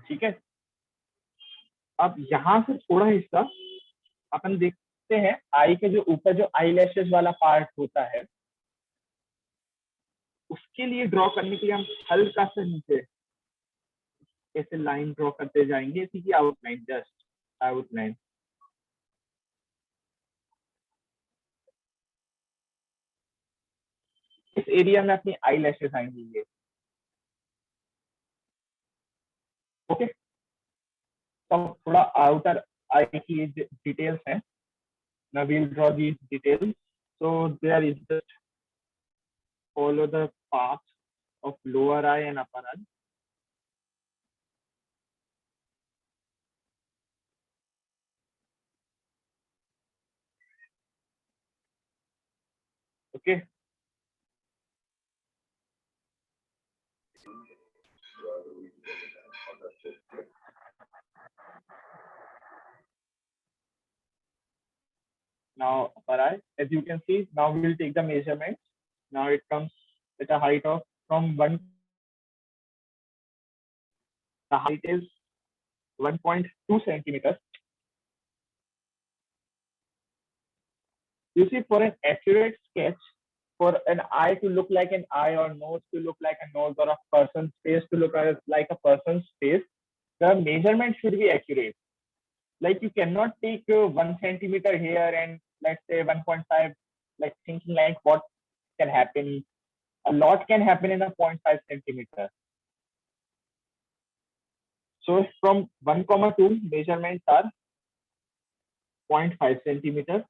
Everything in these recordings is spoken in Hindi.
ठीक है। अब यहाँ से थोड़ा हिस्सा अपन देखते हैं, आई के जो ऊपर जो आई लैशेस वाला पार्ट होता है, उसके लिए ड्रॉ करने के लिए हम हल्का सा नीचे ऐसे लाइन ड्रॉ करते जाएंगे, इसी की आउटलाइन, जस्ट आउटलाइन। इस एरिया में अपनी आई लैशेस आएंगी ये। ओके, तो थोड़ा आउटर आई की डिटेल्स हैं। Now we'll draw these details. So there is just follow the path of lower eye and upper eye. Okay. Now upper eye, as you can see, now we will take the measurement. Now it comes at a height of from one. The height is 1.2 centimeters. You see, for an accurate sketch, for an eye to look like an eye, or nose to look like a nose, or a person's face to look like a person's face, the measurement should be accurate. Like you cannot take 1 centimeter here and let's say 1.5, like thinking like what can happen. A lot can happen in a 0.5 centimeter. So from 1,2 measurements are 0.5 centimeter.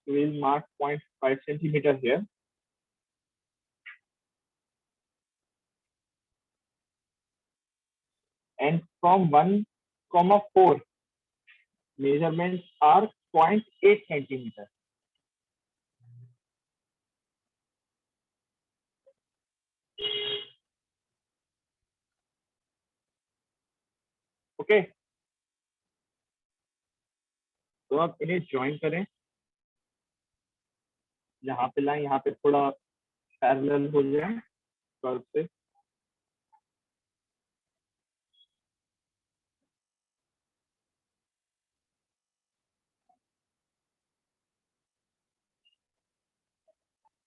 So we'll mark 0.5 centimeter here. And from 1,4 measurements are 0.8 centimeter. Okay. तो आप इन्हें ज्वाइन करें, यहाँ पे लाएं, यहाँ पे थोड़ा पैरेलल हो जाए कर्व से।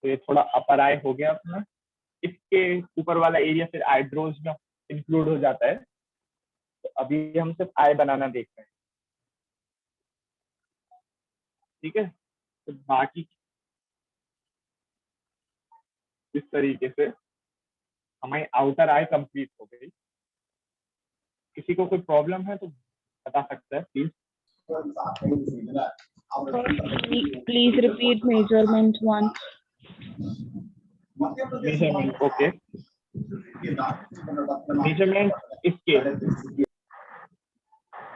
तो ये थोड़ा अपर आई हो गया अपना। इसके ऊपर वाला एरिया फिर आईब्रोज में इंक्लूड हो जाता है। तो अभी हम सिर्फ आई बनाना देख रहे हैं, ठीक है। तो बाकी इस तरीके से हमारी आउटर आई कंप्लीट हो गई। किसी को कोई प्रॉब्लम है तो बता सकता है please. Please repeat measurement one. Measurement okay. Measurement इसके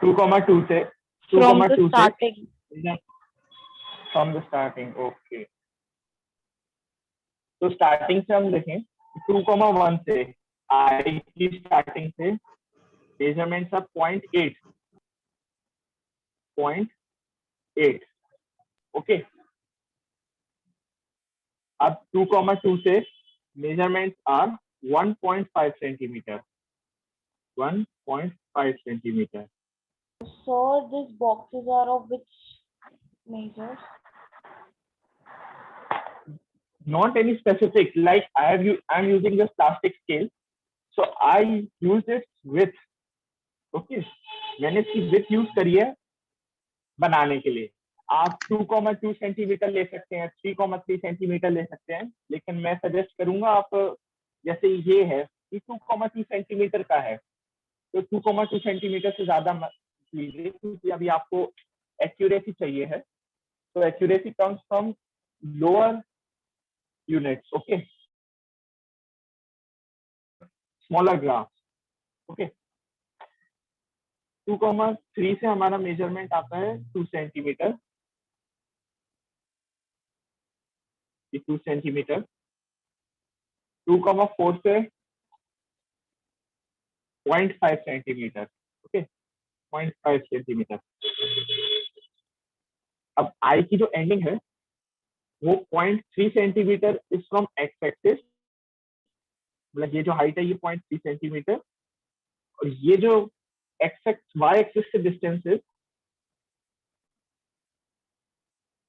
2,2 से From the starting. From the starting. Okay, तो स्टार्टिंग से हम देखें 2,1 से आई की स्टार्टिंग से मेजरमेंट्स ऑफ 0.8 ओके। अब 2,2 से measurements are 1.5 centimetre, 1.5 centimetre. So these boxes are of which measures? Not any specific, like I'm using this plastic scale, so I use its width. Okay, मैंने इसकी width यूज करी है बनाने के लिए। आप 2,2 सेंटीमीटर ले सकते हैं, 3,3 सेंटीमीटर ले सकते हैं, लेकिन मैं सजेस्ट करूंगा आप, जैसे ये है कि 2,2 सेंटीमीटर का है, तो 2,2 सेंटीमीटर से ज्यादा मत लीजिए, क्योंकि अभी आपको एक्यूरेसी चाहिए है। तो accuracy comes from lower units, okay, smaller graph. Okay, 2,3 से हमारा मेजरमेंट आता है 2 सेंटीमीटर, 2 सेंटीमीटर। 2,4 से 0.5 सेंटीमीटर, ओके, 0.5 सेंटीमीटर। अब आई की जो एंडिंग है वो 0.3 centimetre is from x axis, मतलब ये जो हाइट है ये 0.3 सेंटीमीटर, और ये जो एक्स वाई एक्सिस से डिस्टेंस है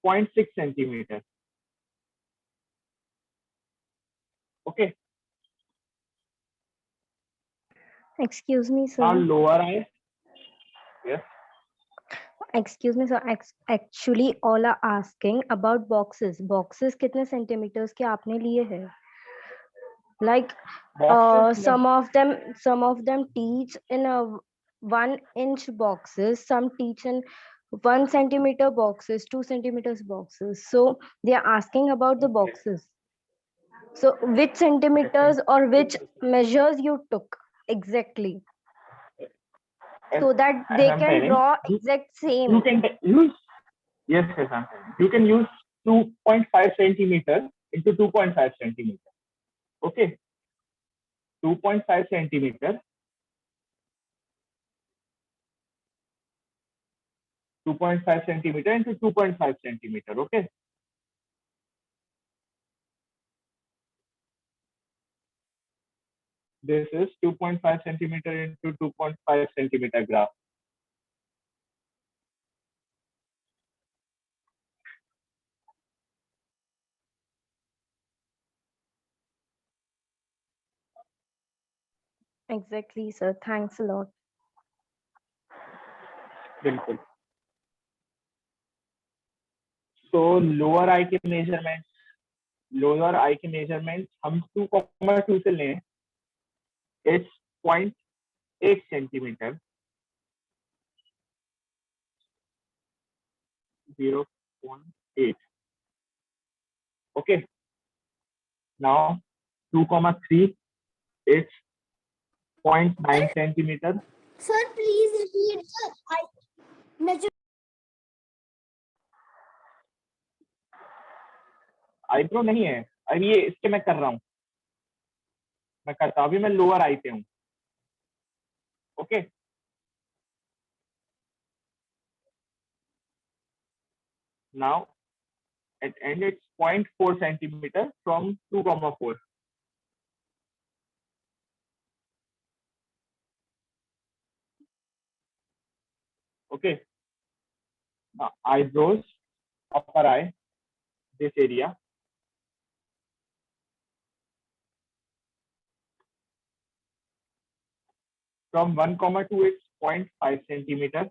0.6 centimetre. Okay. Excuse me, Now sir. lower eye. Yes. Excuse me, sir. Actually, all are asking about boxes. Boxes कितने सेंटीमीटर्स के आपने लिए हैं? Like, Boxes. some of them teach in a 1-inch boxes. Some teach in 1 centimeter boxes, 2 centimeters boxes. So they are asking about the boxes. So which centimeters or which measures you took exactly, so that As they I'm can telling, draw you exact same. can use, yes, I'm telling. You can use 2.5 centimeter into 2.5 centimeter. Okay. 2.5 centimeter. 2.5 centimeter into 2.5 centimeter. Okay. This is 2.5 centimeter into 2.5 centimeter graph. Exactly, sir. Thanks a lot. बिल्कुल. So lower eye के measurements हम 2,2 से लें. It's 0.8 centimeter. 0.8. Okay. Now 2,3. It's 0.9 centimeter. Sir, please repeat the measure. Eyebrow नहीं है अभी, ये इसके मैं कर रहा हूँ. मैं करता अभी मैं लोअर आई पे हूँ. Okay. Now at end it's 0.4 centimeter from 2,4. Okay. Now eyebrows, upper eye, this area. From 1,2 it's 0.5 centimeter.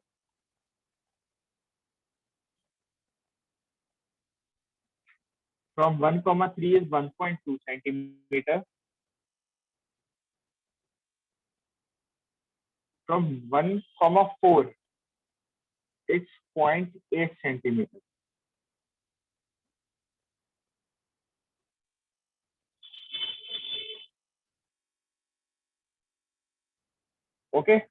From 1,3 is 1.2 centimeter. From 1,4 it's 0.8 centimeter. Okay.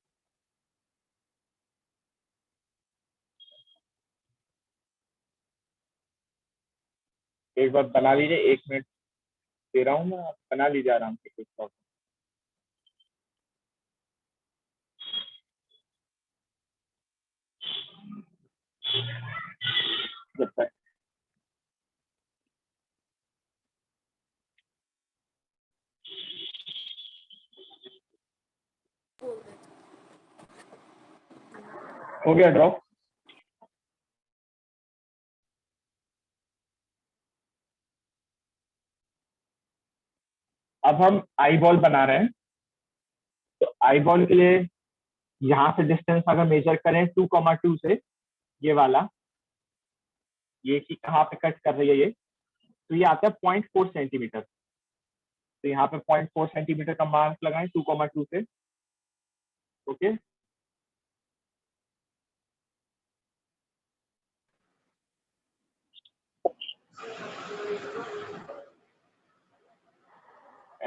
एक बार बना लीजिए, 1 मिनट दे रहा हूँ मैं, आप बना लीजिए आराम से कुछ प्रॉब्लम. जब तक हो गया ड्रॉप. अब हम आई बॉल बना रहे हैं. तो आई बॉल के लिए यहाँ से डिस्टेंस अगर मेजर करें 2,2 से, ये वाला, ये कि कहाँ पे कट कर रही है ये, तो ये आता है 0.4 सेंटीमीटर. तो यहाँ पे 0.4 सेंटीमीटर का मार्क लगाएं 2,2 से. Okay.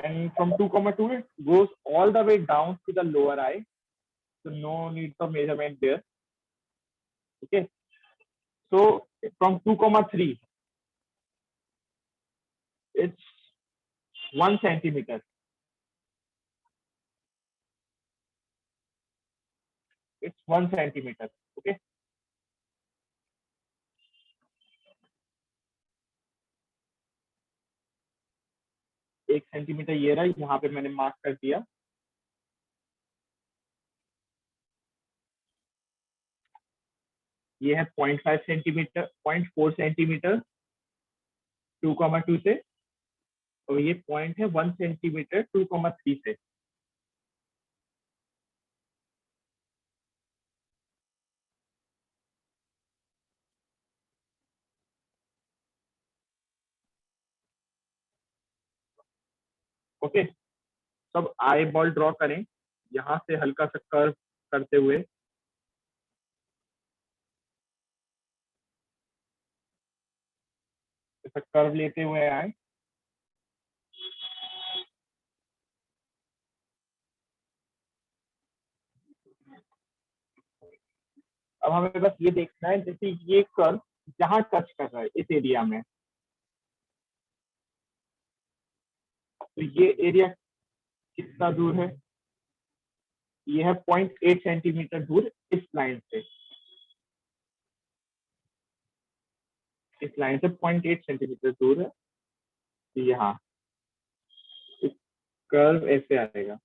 And from 2,2 it goes all the way down to the lower eye. So no need for measurement there. Okay. So from 2,3 it's 1 centimeter. It's 1 centimeter. Okay. 1 centimetre ये रहा, यहाँ पे मैंने मार्क कर दिया। ये है 0.5 सेंटीमीटर, 0.4 सेंटीमीटर 2,2 से, और ये पॉइंट है 1 सेंटीमीटर 2,3 से। ओके, सब आई बॉल ड्रॉ करें, यहाँ से हल्का सा कर्व करते हुए। ऐसा कर्व लेते हुए आए। अब हमें बस ये देखना है, जैसे ये कर्व जहां टच कर रहा है इस एरिया में, तो ये एरिया कितना दूर है? ये है 0.8 सेंटीमीटर दूर इस लाइन से। इस लाइन से 0.8 सेंटीमीटर दूर है। यहाँ कर्व ऐसे आएगा।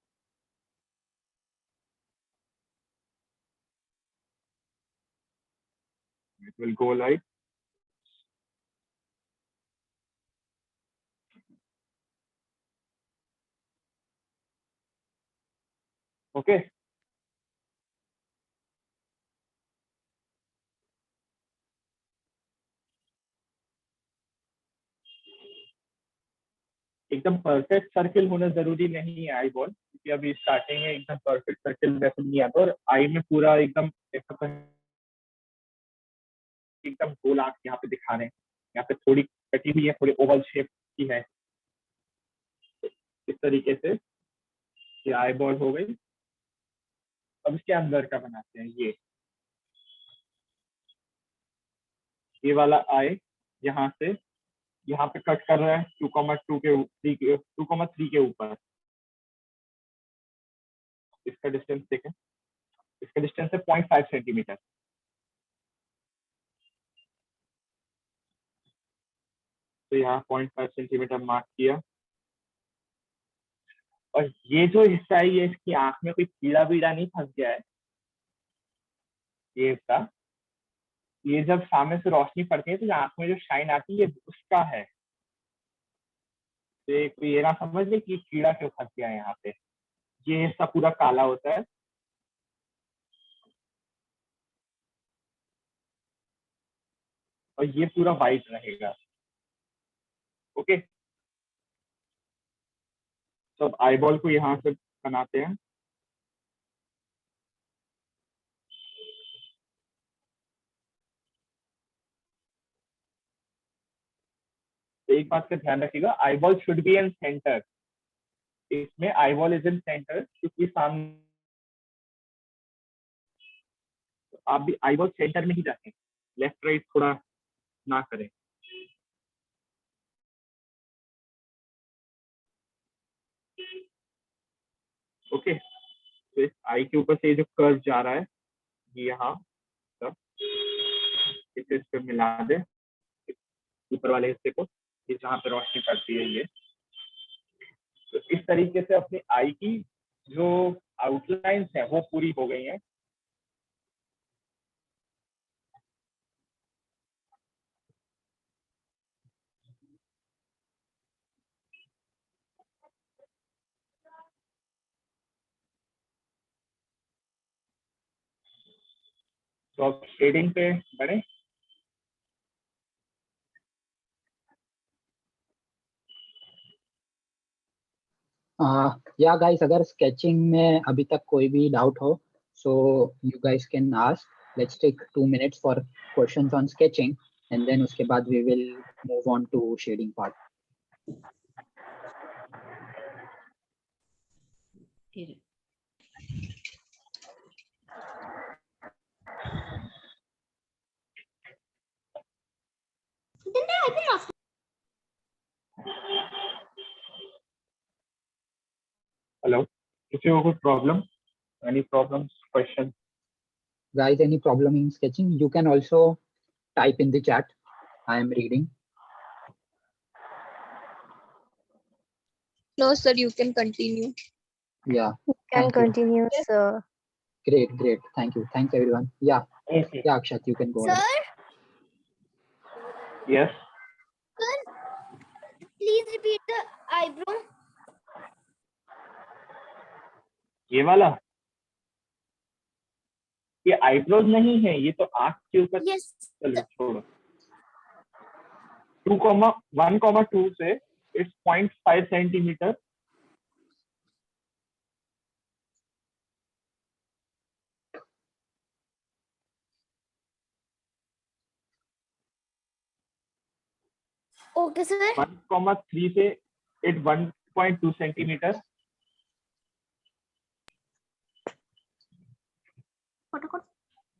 It will go like okay. एकदम परफेक्ट सर्किल होना जरूरी नहीं है आई बॉल, क्योंकि अभी स्टार्टिंग में एकदम परफेक्ट सर्किल वैसे नहीं आता, और आई में पूरा एकदम एकदम गोल आंख यहाँ पे दिखा रहे हैं। यहाँ पे थोड़ी कटी हुई है, थोड़ी ओवल शेप की है। इस तरीके से ये आई बॉल हो गई। अब इसके अंदर का बनाते हैं। ये वाला आई यहाँ से यहाँ पे कट कर रहा है 2,2 के 2,3 के ऊपर। इसका डिस्टेंस देखें, इसका डिस्टेंस है 0.5 सेंटीमीटर। तो यहाँ 0.5 सेंटीमीटर मार्क किया। और ये जो हिस्सा है, ये इसकी आंख में कोई कीड़ा बीड़ा नहीं फंस गया है। ये इसका, ये जब सामने से रोशनी पड़ती है तो आंख में जो शाइन आती है, ये उसका है। तो कोई ये ना समझ ले कि कीड़ा क्यों फंस गया है यहाँ पे। ये हिस्सा पूरा काला होता है, और ये पूरा व्हाइट रहेगा। ओके, तो अब आईबॉल को यहाँ से बनाते हैं। तो एक बात का ध्यान रखिएगा, eyeball should be in centre. इसमें आईबॉल इज इन सेंटर, क्योंकि सामने आप भी आईबॉल सेंटर में ही रखें, लेफ्ट राइट थोड़ा ना करें। ओके, तो इस आई के ऊपर से ये जो कर्व जा रहा है, ये यहाँ सब इसे इस पे मिला दे, ऊपर वाले हिस्से को, ये जहाँ पे रोशनी पड़ती है ये। तो इस तरीके से अपनी आई की जो आउटलाइंस है वो पूरी हो गई हैं। तो अब शेडिंग पे बढ़े। या गाइस, अगर स्केचिंग में अभी तक कोई भी डाउट हो, so you guys can ask. Let's take 2 minutes for questions on sketching, and then उसके बाद we will move on to shading part. Hello, किसी को कोई problem, any problem, question? Guys, any problem in sketching? You can also type in the chat. I am reading. No, sir, you can continue. Yeah, Can thank you. continue, sir. Great. Thank you. Thanks everyone. Yeah, Okay. Akshat, you can go Sir, ahead. Yes. please repeat the eyebrow. ये वाला, ये आईब्रोज नहीं है, ये तो आंख के ऊपर। Yes. चलो छोड़ो। 2,1,2 से इट्स 0.5 सेंटीमीटर। Okay, sir. 1,3 से it 1.2 centimetre.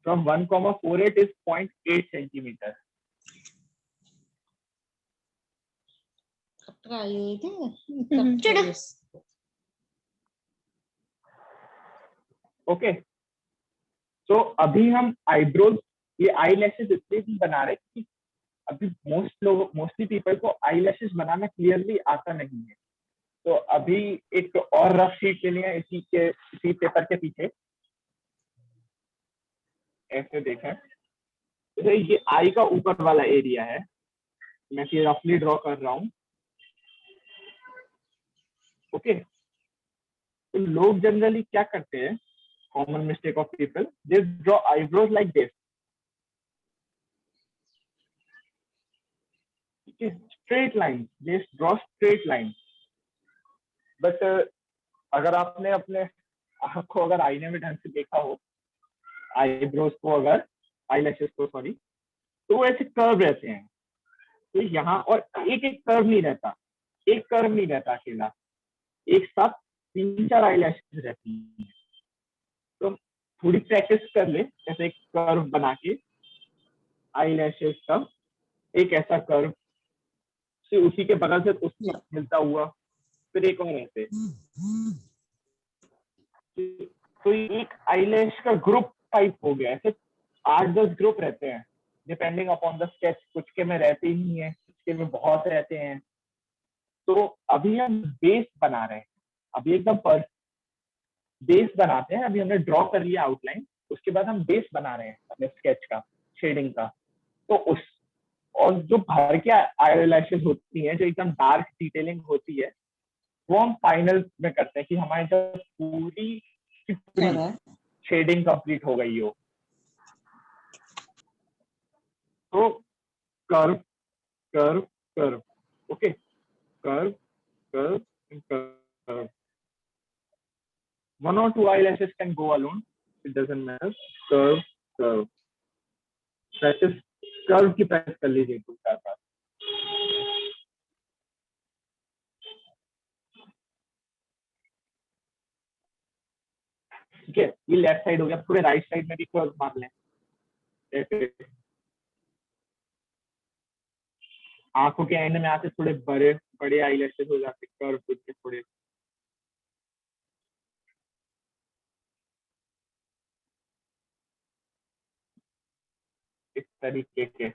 From 1,48 is 0.8 centimeter. Okay, तो अभी हम आईब्रोज, ये आई लैशेज इसलिए भी बना रहे कि अभी मोस्टली पीपल को आई लैशेज बनाना क्लियरली आता नहीं है। तो अभी एक और रफ शीट लेनी है इसी पेपर के पीछे, ऐसे देखें। तो ये आई का ऊपर वाला एरिया है, मैं ये रफली ड्रॉ कर रहा हूँ। ओके, तो लोग जनरली क्या करते हैं, common mistake of people, they draw eyebrows like this, straight line, they draw straight line. But अगर आपने अपने आँख को अगर आईने में ढंग से देखा हो, आईब्रोज को, अगर आई लैशेज को, सॉरी, तो वो ऐसे कर्व रहते हैं। तो यहाँ और एक कर्व नहीं रहता, एक कर्व नहीं रहता अकेला, एक साथ 3-4 आई लैशेज रहती है। तो थोड़ी प्रैक्टिस कर ले, ऐसे एक कर्व बना के आई लैशेज का, एक ऐसा कर्व से उसी के बगल से उसका मिलता हुआ, फिर एक और ऐसे। तो एक आईलैश का ग्रुप टाइप हो गया, ऐसे 8-10 ग्रुप रहते हैं डिपेंडिंग अपॉन द स्केच। कुछ के में रहते ही नहीं है, कुछ के में बहुत रहते हैं। तो अभी हम बेस बना रहे हैं, अभी एकदम पर बेस बनाते हैं। अभी हमने ड्रॉ कर लिया आउटलाइन, उसके बाद हम बेस बना रहे हैं अपने स्केच का, शेडिंग का। तो उस और जो बाहर के आईलैशेज होती हैं, जो एकदम डार्क डिटेलिंग होती है, वो हम फाइनल में करते हैं कि हमारी जब पूरी शेडिंग कंप्लीट हो गई हो। तो curve curve curve, okay, curve curve curve. 1 or 2 eyelashes can go alone, it doesn't matter. Curve curve, practice curve की प्रैक्टिस कर लीजिए 2-4 बार। ठीक है, ये लेफ्ट साइड हो गया, पूरे राइट साइड में भी कर्व मार लें। आंखों के एंड में आके थोड़े बड़े बड़े आईलैशेस हो जाते, कर्व के थोड़े। इस तरीके के।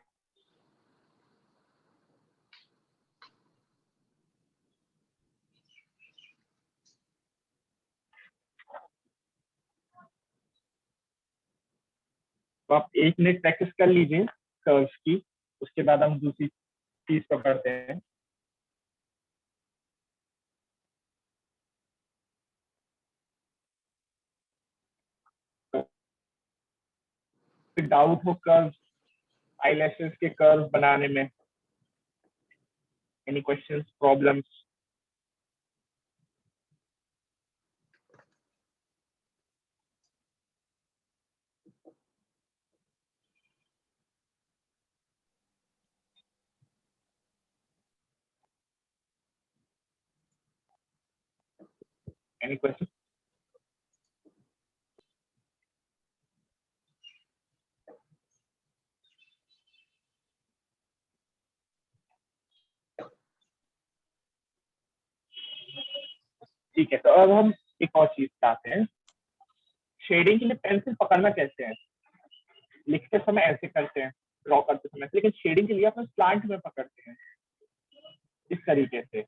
तो आप 1 मिनट प्रैक्टिस कर लीजिए कर्व्स की, उसके बाद हम दूसरी चीज पकड़ते हैं। डाउट हो कर्व, आईलैशेस के कर्व बनाने में, any questions, problems? Any question? ठीक है, तो अब हम एक और चीज चाहते हैं। शेडिंग के लिए पेंसिल पकड़ना कैसे है? लिखते समय ऐसे करते हैं, ड्रॉ करते समय, लेकिन शेडिंग के लिए अपने स्लांट में पकड़ते हैं इस तरीके से।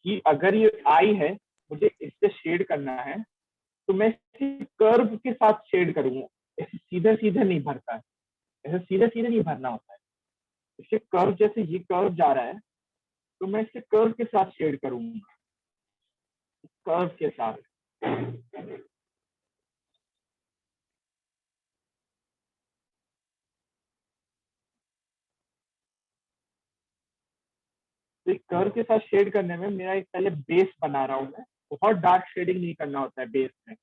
कि अगर ये आई है, मुझे इससे शेड करना है, तो मैं कर्व के साथ शेड करूंगा। ऐसे सीधे सीधे नहीं भरता है, ऐसे सीधे सीधे नहीं भरना होता है। इससे कर्व, जैसे ये कर्व जा रहा है, तो मैं इससे कर्व के साथ शेड करूंगा, कर्व के साथ। तो कर्व के साथ शेड करने में मेरा एक पहले बेस बना रहा हूं मैं। बहुत डार्क शेडिंग नहीं करना होता है बेस में।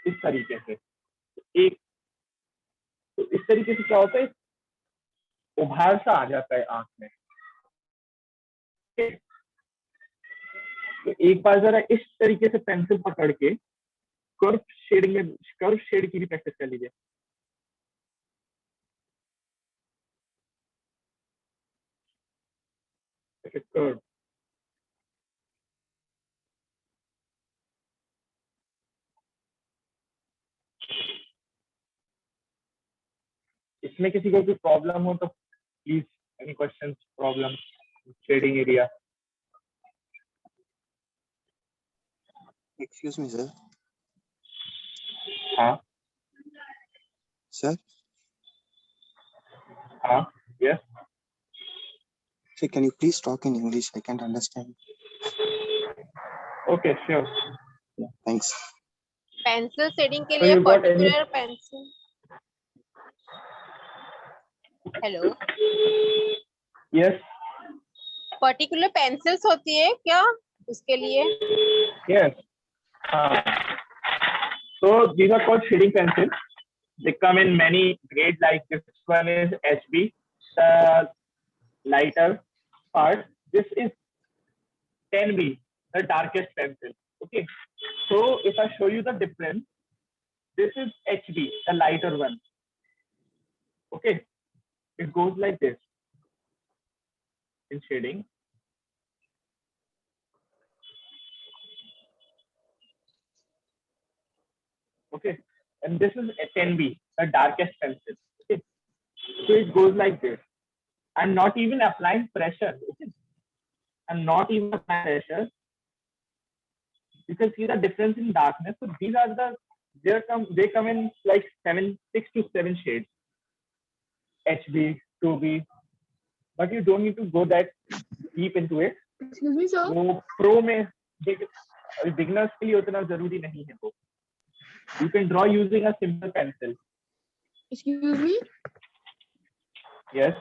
इस तरीके से एक, तो इस तरीके से क्या होता है, उभार सा आ जाता है आंख में। तो एक बार जरा इस तरीके से पेंसिल पकड़ के कर्व शेडिंग में, कर्व शेड की भी प्रैक्टिस कर लीजिए। कर्व, इसमें किसी को कोई प्रॉब्लम हो तो please, any question, problem shading area? Excuse me, sir. हाँ Sir, हाँ, yes, sir, can you please talk in English? I can't understand. Okay, sure. Thanks. Pencil shading के So लिए you got any- particular pencil, hello, yes, particular pencils होती है क्या उसके लिए? यस, हाँ। So these are called shading pencils. They come in many grades, like this one is HB, the lighter part. This is 10B, the darkest pencil. Okay. So if I show you the difference, this is HB, the lighter one. Okay. It goes like this in shading. Okay. And this is a 10B, the darkest pencil. Okay. So it goes like this. I'm not even applying pressure. Okay. I'm not even applying pressure. You can see the difference in darkness. So these are the, they come in like 6 to 7 shades. HB, 2B, but you don't need to go that deep into it. Excuse me, sir. वो pro में beginners के लिए उतना जरूरी नहीं है वो. You can draw using a simple pencil. Excuse me. Yes.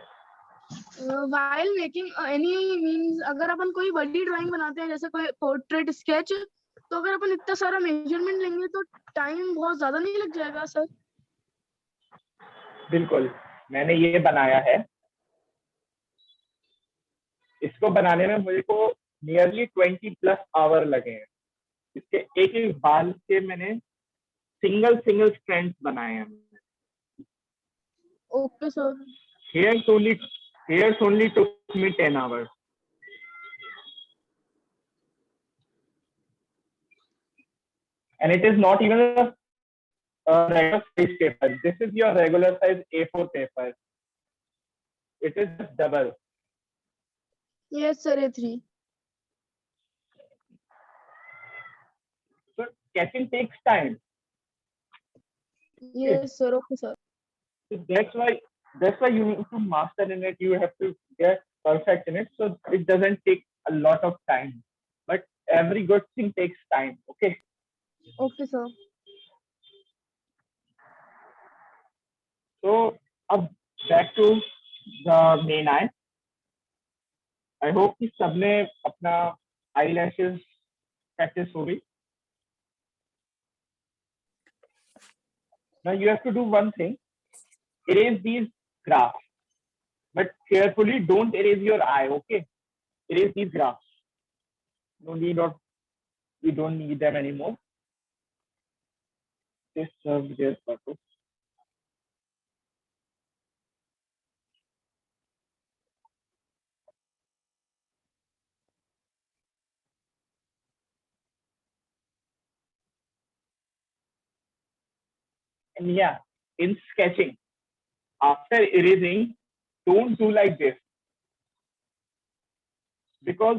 While making any means, अगर अपन कोई बड़ी ड्राइंग बनाते हैं, जैसे कोई पोर्ट्रेट स्केच, तो अगर अपन इतना सारा मेजरमेंट लेंगे तो टाइम बहुत ज्यादा नहीं लग जाएगा सर? बिल्कुल, मैंने ये बनाया है। इसको बनाने में मुझे को नियरली 20+ आवर लगे हैं। इसके एक एक बाल के मैंने सिंगल स्ट्रैंड्स बनाए हैं। Okay sir. Hairs only took me 10 hours. And it is not even a regular size paper. This is your regular size A4 paper. It is just double. Yes sir, A3. So sketching takes time. Yes sir, okay sir. So that's why you need to master in it. You have to get perfect in it. So it doesn't take a lot of time. But every good thing takes time. Okay. Okay sir. So अब back to the main eye. I hope कि सबने अपना eyelashes practice हो गई. Now you have to do one thing. Erase these graphs, but carefully don't erase your eye. Okay, erase these graphs. We don't need them anymore. This serves their purpose. And yeah, in sketching, after erasing, don't do like this, because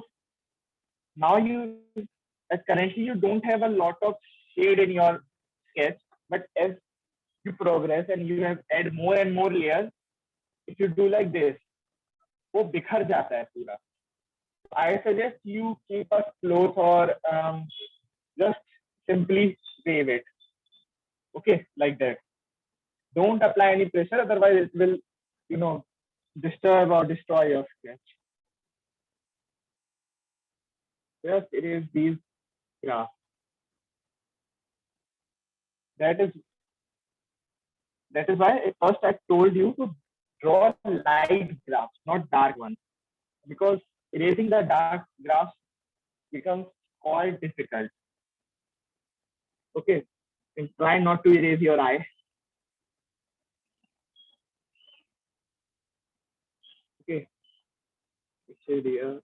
now currently you don't have a lot of shade in your sketch, but as you progress and you have add more and more layers, if you do like this, वो बिखर जाता है पूरा. I suggest you keep a cloth or just simply wave it. Okay, like that. Don't apply any pressure, otherwise it will, disturb or destroy your sketch. Just erase these graphs. That is why at first I told you to draw light graphs, not dark ones, because erasing the dark graphs becomes quite difficult. Okay, and try not to erase your eye. Okay, here.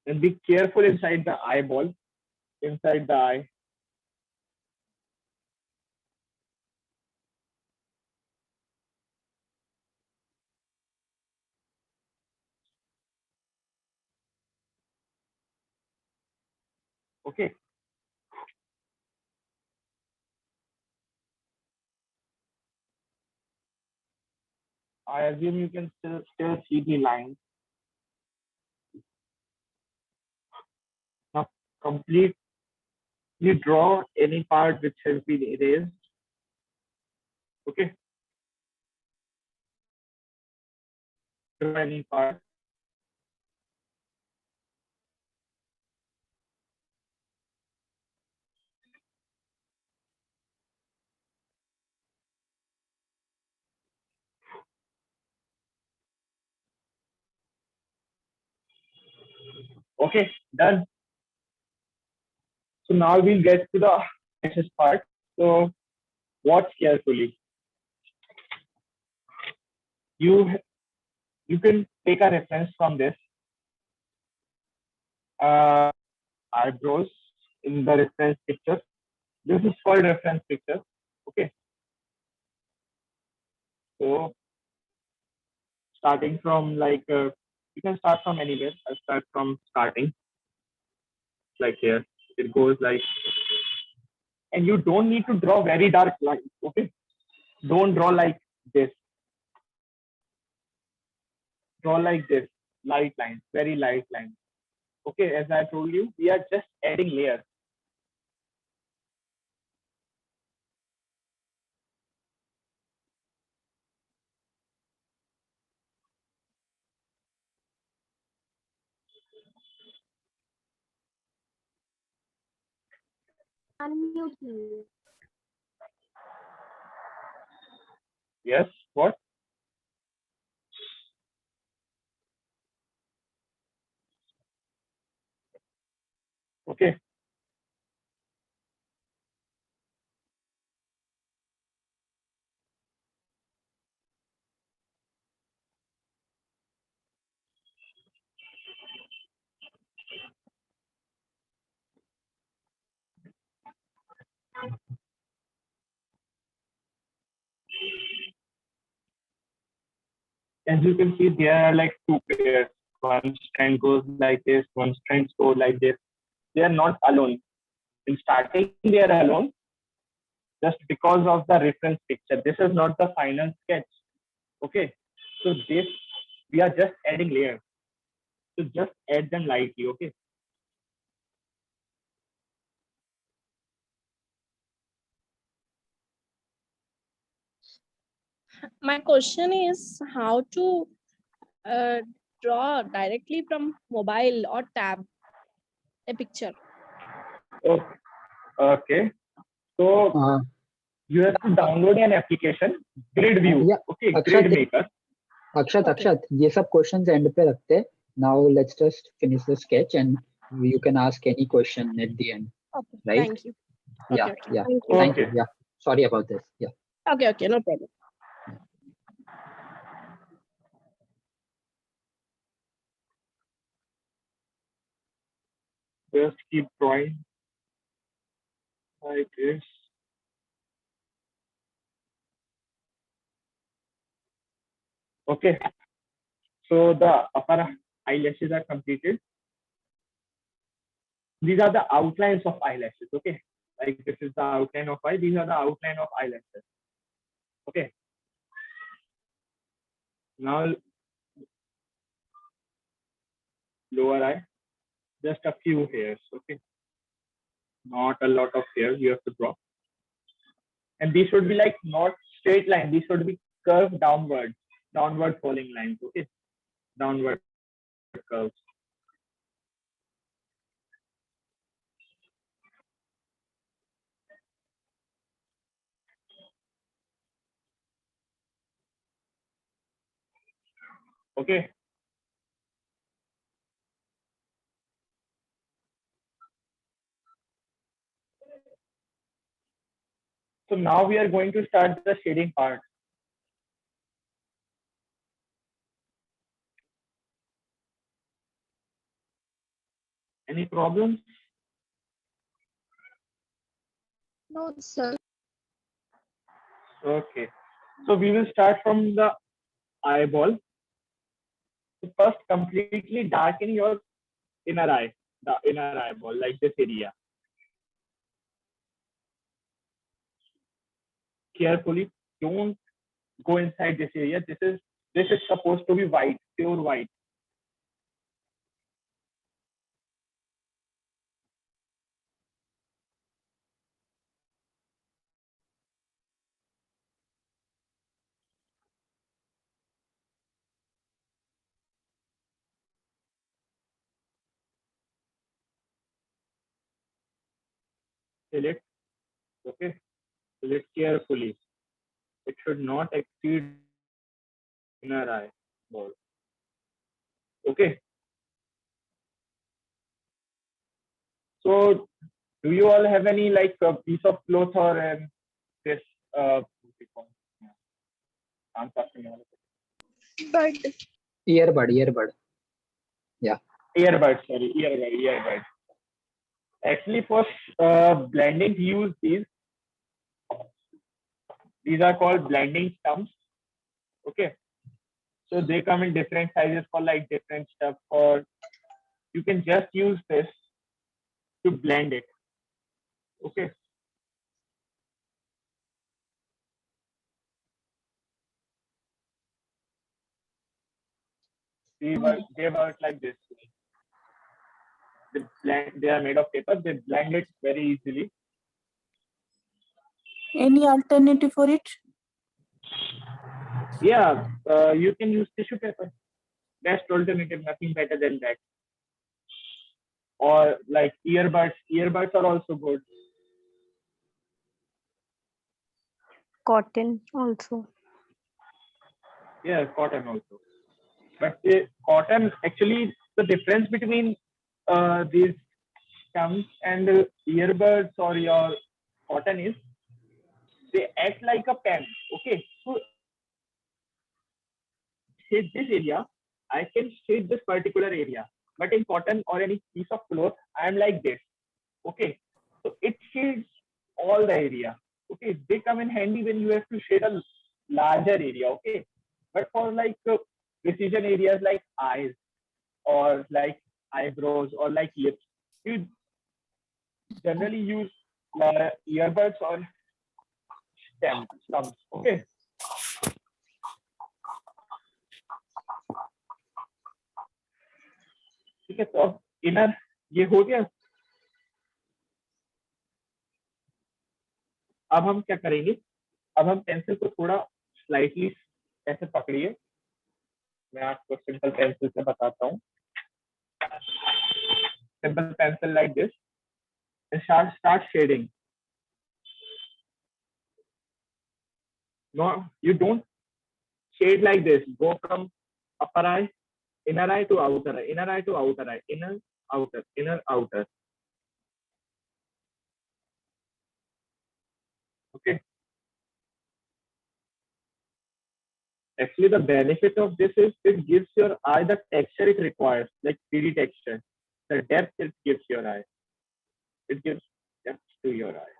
And be careful inside the eyeball, inside the eye. Okay. I assume you can still see the lines. Now completely draw any part which has been erased. Okay. Draw any part. Okay, done. So now we'll get to the next part. So watch carefully. You can take a reference from this. Eyebrows in the reference picture. This is called reference picture. Okay. So starting from you can start from anywhere. I'll start from starting. Like here, it goes like, and you don't need to draw very dark lines. Okay. Don't draw like this. Draw like this, light lines, very light lines. Okay, as I told you, we are just adding layers. Unmute please. Yes, what? Okay. As you can see, there are like two pairs. One strand goes like this, one strand goes like this. They are not alone. In starting, they are alone just because of the reference picture. This is not the final sketch. Okay. So this, we are just adding layers. So just add them lightly. Okay. My question is how to draw directly from mobile or tab a picture. Okay. Okay. So you have to download an application, Grid View. Yeah. Okay. Akshat, Grid Maker. Akshat, ये सब questions end पे रखते हैं. Now let's just finish the sketch and you can ask any question at the end. Okay. Right? Thank you. Yeah. Okay. Yeah. Thank you. Thank you. Yeah. Sorry about this. Yeah. Okay. No problem. Just keep drawing like this. Okay, so the upper eyelashes are completed. These are the outlines of eyelashes. Okay, like this is the outline of eye. These are the outline of eyelashes. Okay, now lower eye, just a few hairs. Okay, not a lot of hairs you have to draw. And these should be like not straight line. These should be curved downward, downward falling lines. Okay, downward curves. Okay. So now we are going to start the shading part. Any problems? No, sir. Okay. So we will start from the eyeball. So first, completely darken your inner eye, the inner eyeball, like this area. Carefully, don't go inside this area. This is supposed to be white, pure white. Fill it. Okay. Fill it carefully. It should not exceed inner eye ball. Okay. So do you all have any like a piece of cloth or this what we call- I'm talking about But Earbud. Yeah. earbud, sorry, earbud. Actually, for blending, use these. These are called blending stumps. Okay, so they come in different sizes for like different stuff. Or you can just use this to blend it. Okay, they work like this. They are made of paper. They blend it very easily. Any alternative for it? Yeah, you can use tissue paper. Best alternative, nothing better than that. Or like earbuds. Earbuds are also good. Cotton also. Yeah, cotton also. But cotton, actually, the difference between these stumps and earbuds or your cotton is they act like a pen. Okay, so shade this area, I can shade this particular area. But in cotton or any piece of cloth, I am like this. Okay, so it shades all the area. Okay, they come in handy when you have to shade a larger area. Okay, but for like precision areas like eyes or like eyebrows or like lips, you generally use earbuds or stumps. Okay, ठीक है. तो अब इनर ये हो गया. अब हम क्या करेंगे? अब हम पेंसिल को थोड़ा स्लाइटली ऐसे पकड़िए. मैं आपको सिंपल पेंसिल से बताता हूँ. Simple pencil like this and start shading. No, you don't shade like this. Go from upper eye, inner eye to outer eye, inner eye to outer eye, inner, outer. Okay. Actually, the benefit of this is it gives your eye the texture it requires, like 3D texture. The depth it gives your eye. It gives depth to your eye.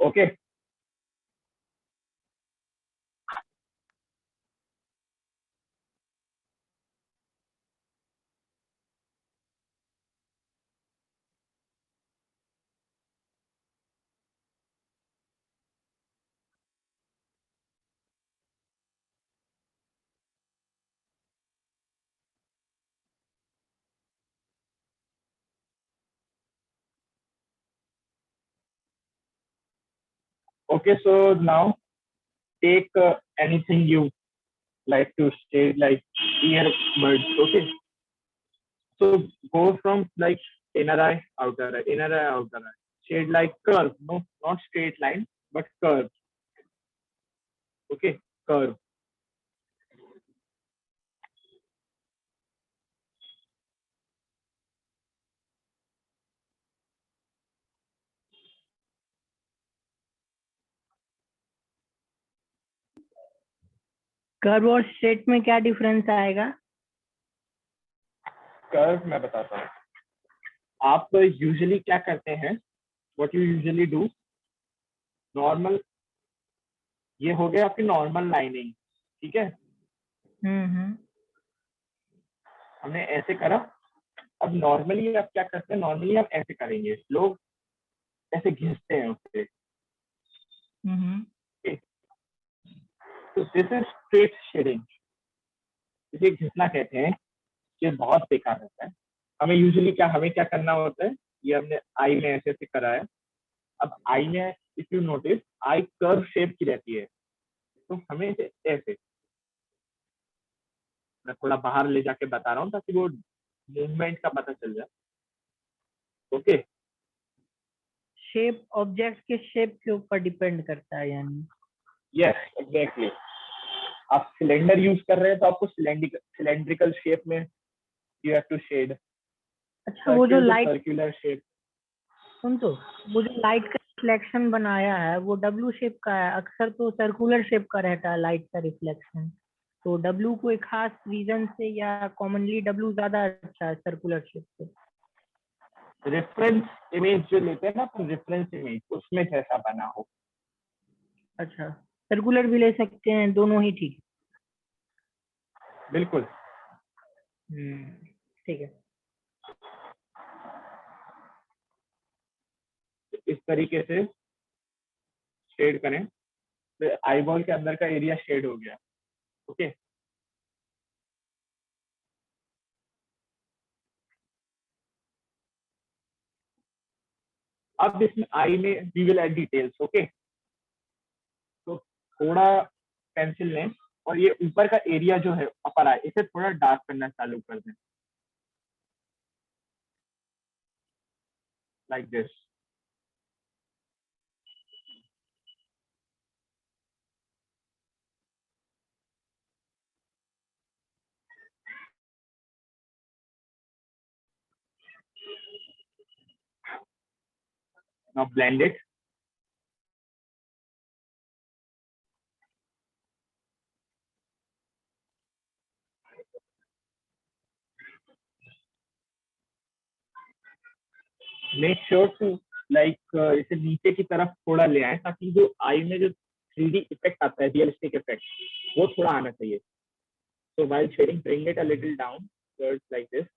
Okay. Okay, so now take anything you like to shade, like earbuds. Okay, so go from like inner eye, outer eye, inner eye, outer eye. Shade like curve, no, not straight line, but curve. Okay, curve. Curve और स्ट्रेट में क्या डिफरेंस आएगा? कर्व मैं बताता हूँ. आप यूजुअली क्या करते हैं? What you usually do? Normal, ये हो गया आपकी नॉर्मल लाइनिंग, ठीक है? हमने ऐसे करा. अब नॉर्मली आप क्या करते हैं? नॉर्मली आप ऐसे करेंगे, लोग ऐसे घिसते हैं उससे. तो दिस इज स्ट्रेट शेडिंग. इसे घिसना कहते हैं. ये बहुत बेकार रहता है. हमें यूजुअली हमें क्या करना होता है? ये हमने आई में ऐसे ऐसे करा है. अब आई में if you notice, I curve shape की रहती है, तो हमें इसे ऐसे, मैं थोड़ा बाहर ले जाके बता रहा हूँ ताकि वो मूवमेंट का पता चल जाए. ओके. शेप ऑब्जेक्ट के शेप के ऊपर डिपेंड करता है यानी? Yes, exactly. आप सिलेंडर यूज कर रहे हैं तो आपको सिलेंड्रिकल शेप में यू हैव टू शेड. अच्छा, वो जो लाइट, सर्कुलर शेप. सुन तो, वो जो लाइट का रिफ्लेक्शन बनाया है वो डब्लू शेप का है. अक्सर तो सर्कुलर शेप का रहता है लाइट का रिफ्लेक्शन. तो डब्लू कोई खास रीजन से या कॉमनली डब्लू ज्यादा अच्छा है सर्कुलर शेप से? रेफरेंस इमेज जो लेते हैं ना अपन, रेफरेंस इमेज, उसमें जैसा बना हो. अच्छा, सर्कुलर भी ले सकते हैं, दोनों ही ठीक? बिल्कुल. ठीक है. इस तरीके से शेड करें तो आई बॉल के अंदर का एरिया शेड हो गया. ओके. अब इसमें आई में we will add details. Okay, तो थोड़ा पेंसिल लें और ये ऊपर का एरिया जो है अपर आई, इसे थोड़ा डार्क करना चालू कर दें, like this. Now blend it. Make sure to इसे नीचे की तरफ थोड़ा ले आए ताकि जो आई में जो 3D इफेक्ट आता है, रियलिस्टिक इफेक्ट, वो थोड़ा आना चाहिए. So while shading, bring it a little down, so it's like this.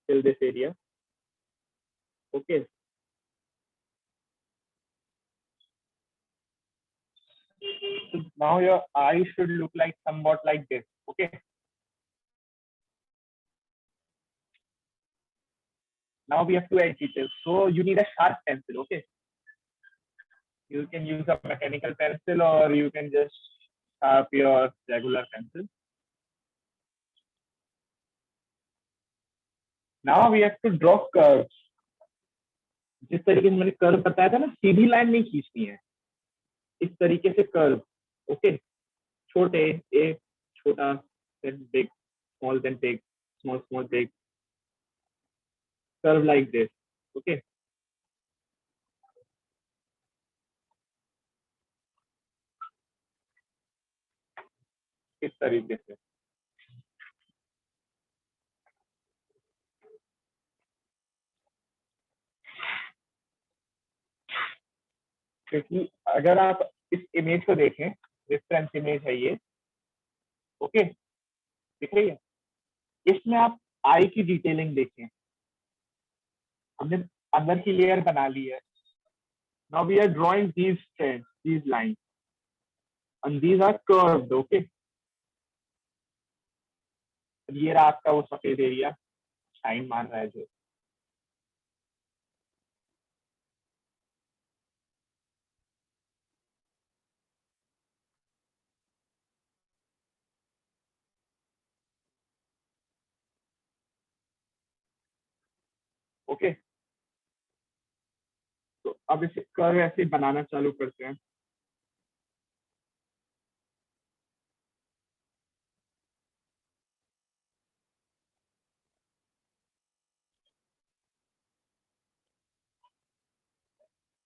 Till this area. Okay. So now your eye should look like somewhat like this. Okay. Now we have to add details. So you need a sharp pencil. Okay. You can use a mechanical pencil or you can just sharp your regular pencil. Now we have to draw curves. जिस तरीके से मैंने कर्व बताया था ना, सीधी लाइन नहीं खींचनी है, इस तरीके से कर्व. ओके. छोटे, ए छोटा, then big, small, then big, small, small, big. Curve like this. Okay. इस तरीके से। क्योंकि अगर आप इस इमेज को देखें, रेफरेंस इमेज है ये, ओके, दिख रही है? इसमें आप आई की डिटेलिंग देखें, हमने अंदर की लेयर बना ली है। Now we are drawing these strands, these lines, and these are curved, okay. ये रहा आपका वो सफेद एरिया, शाइन मान रहा है जो। ओके, तो अब इसे कर्व ऐसे बनाना चालू करते हैं।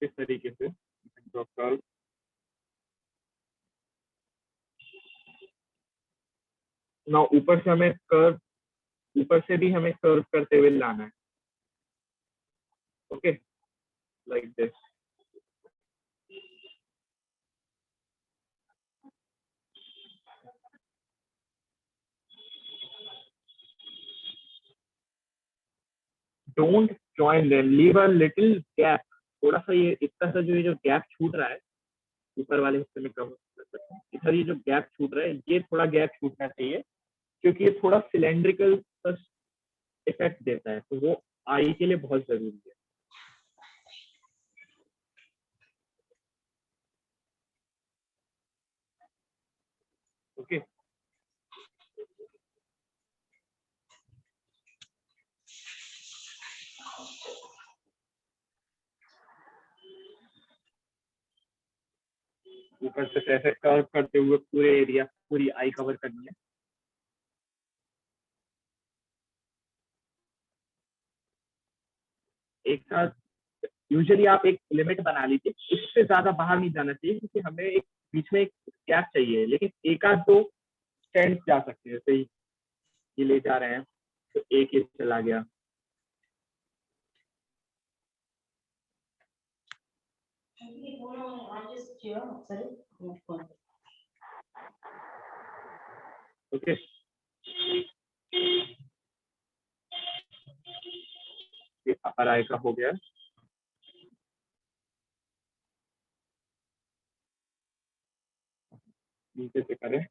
इस तरीके से कर्व, ना ऊपर से हमें कर्व, ऊपर से भी हमें कर्व करते हुए लाना है, okay, like this. Don't join them, leave a little gap, थोड़ा सा ये इतना सा जो ये जो गैप छूट रहा है ऊपर वाले हिस्से में कवर कर सकते हैं। इधर ये जो गैप छूट रहा है, ये थोड़ा गैप छूटना चाहिए, क्योंकि ये थोड़ा सिलेंड्रिकल इफेक्ट देता है, तो वो आई के लिए बहुत जरूरी है। ओके, ऊपर से ऐसे कर्व करते हुए पूरे एरिया, पूरी आई कवर करनी है। एक साथ यूजुअली आप एक लिमिट बना लीजिए, इससे ज्यादा बाहर नहीं जाना चाहिए, क्योंकि हमें एक बीच में एक गैप चाहिए, लेकिन एक आध दो स्टैंड जा सकते हैं। सही, ये ले जा रहे हैं तो एक ही चला गया। ओके, ये अपर आई का हो गया। नीचे से करें,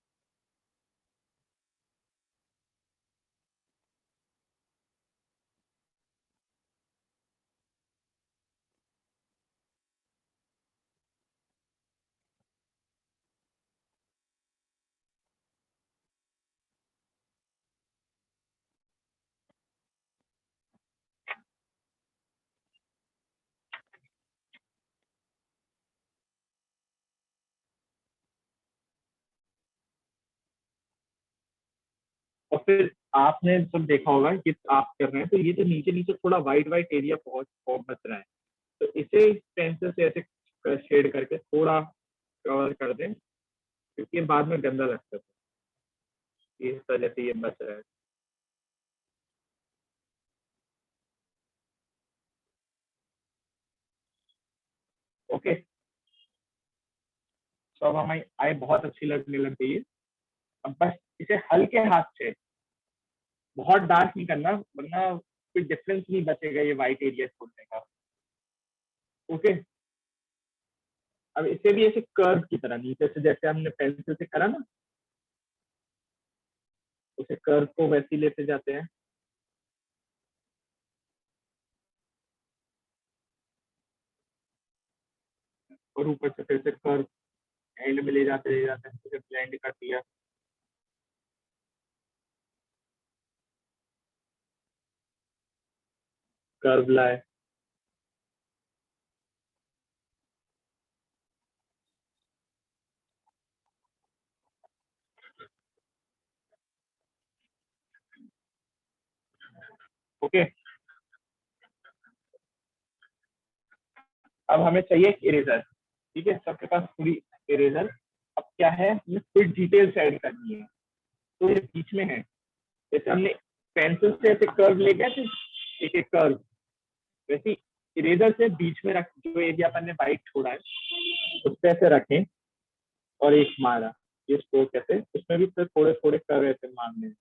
और फिर आपने जब देखा होगा कि आप कर रहे हैं, तो ये तो नीचे नीचे थोड़ा वाइट वाइट एरिया बहुत बच रहा है, तो इसे पेंसिल से ऐसे शेड करके थोड़ा कवर कर दें, क्योंकि बाद में गंदा लगता है। इस वजह से ये बच रहा है। ओके, तो अब हमारी आई बहुत अच्छी लगने लग गई है। अब बस इसे हल्के हाथ से, बहुत डार्क नहीं करना, वरना कोई डिफरेंस नहीं बचेगा ये व्हाइट एरिया छोड़ने का। ओके, अब इसे भी ऐसे कर्व की तरह नीचे से, जैसे हमने पेंसिल से करा ना, उसे कर्व को वैसे ही लेते जाते हैं। और ऊपर से फिर से कर्व एंड में ले जाते हैं, फिर ब्लेंड कर दिया। कर्व लाए, ओके। अब हमें चाहिए इरेजर, ठीक है, सबके पास पूरी इरेजर। अब क्या है, हमें फिर डिटेल्स ऐड करनी है, तो ये बीच में है। जैसे हमने पेंसिल से ऐसे कर्व ले गए थे, एक एक कर्व, वैसे इरेजर से बीच में रख, जो एरिया अपन ने वाइट छोड़ा है उस पे ऐसे रखें और एक मारा, ये स्ट्रोक ऐसे, उसमें भी फिर थोड़े थोड़े कर्व ऐसे मारने हैं।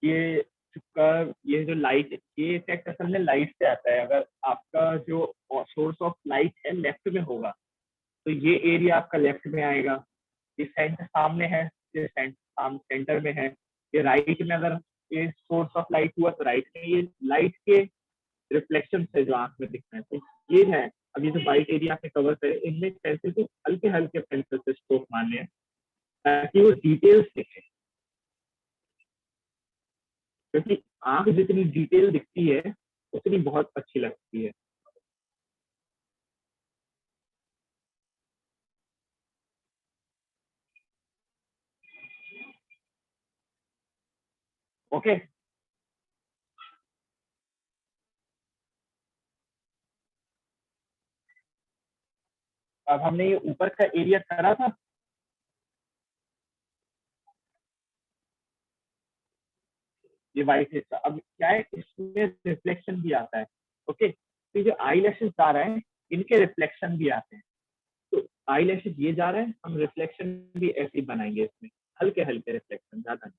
ये कर्व, ये जो लाइट, ये इफेक्ट असल में लाइट से आता है। अगर आपका जो सोर्स ऑफ लाइट है लेफ्ट में होगा तो ये एरिया आपका लेफ्ट में आएगा, ये सेंटर सामने है, ये सेंटर में है, ये राइट में, अगर ये सोर्स ऑफ लाइट हुआ तो राइट में, ये लाइट के रिफ्लेक्शन से जो आंख में दिखते हैं। तो ये है, अभी जो वाइट एरिया आपने कवर करे, इनमें पेंसिल से हल्के हल्के पेंसिल से स्ट्रोक मारने हैं ताकि वो डिटेल्स दिखे, क्योंकि आंख जितनी डिटेल दिखती है उतनी बहुत अच्छी लगती है। ओके, अब हमने ये ऊपर का एरिया करा था, ये वाइट हिस्सा, अब क्या है, इसमें रिफ्लेक्शन भी आता है। ओके, तो ये जो आई लैशेस आ रहे हैं इनके रिफ्लेक्शन भी आते हैं, तो आई लैशेस ये जा रहे हैं, हम रिफ्लेक्शन भी ऐसे ही बनाएंगे, इसमें हल्के हल्के रिफ्लेक्शन, ज्यादा नहीं।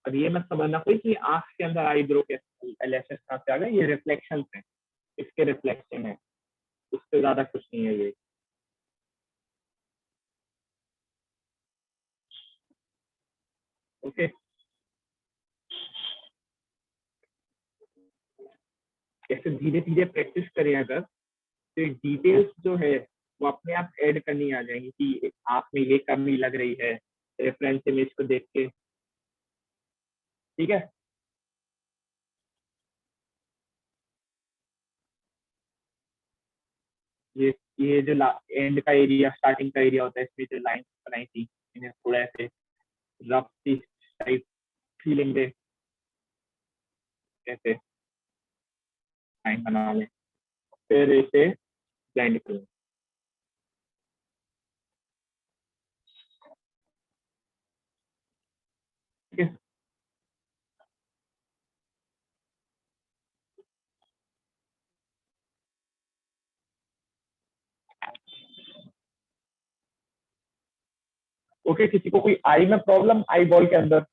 अब ये मत समझना कोई कि आंख के अंदर आईब्रो के लैशेस कहाँ से आ गए, ये रिफ्लेक्शन है, इसके रिफ्लेक्शन है, उससे ज्यादा कुछ नहीं है ये। ओके, ऐसे धीरे धीरे प्रैक्टिस करें अगर, तो डिटेल्स जो है वो अपने आप ऐड करनी आ जाएंगी कि आंख में ये कमी लग रही है रेफरेंस इमेज को देख के। ठीक है, ये जो एंड का एरिया, स्टार्टिंग का एरिया होता है, इसमें जो लाइन बनाई थी इन्हें थोड़ा ऐसे रफ सी टाइप फीलिंग दे, ऐसे लाइन बना लें, फिर इसे ब्लेंड करें। ठीक है, ओके, किसी को कोई आई में प्रॉब्लम, आई बॉल के अंदर?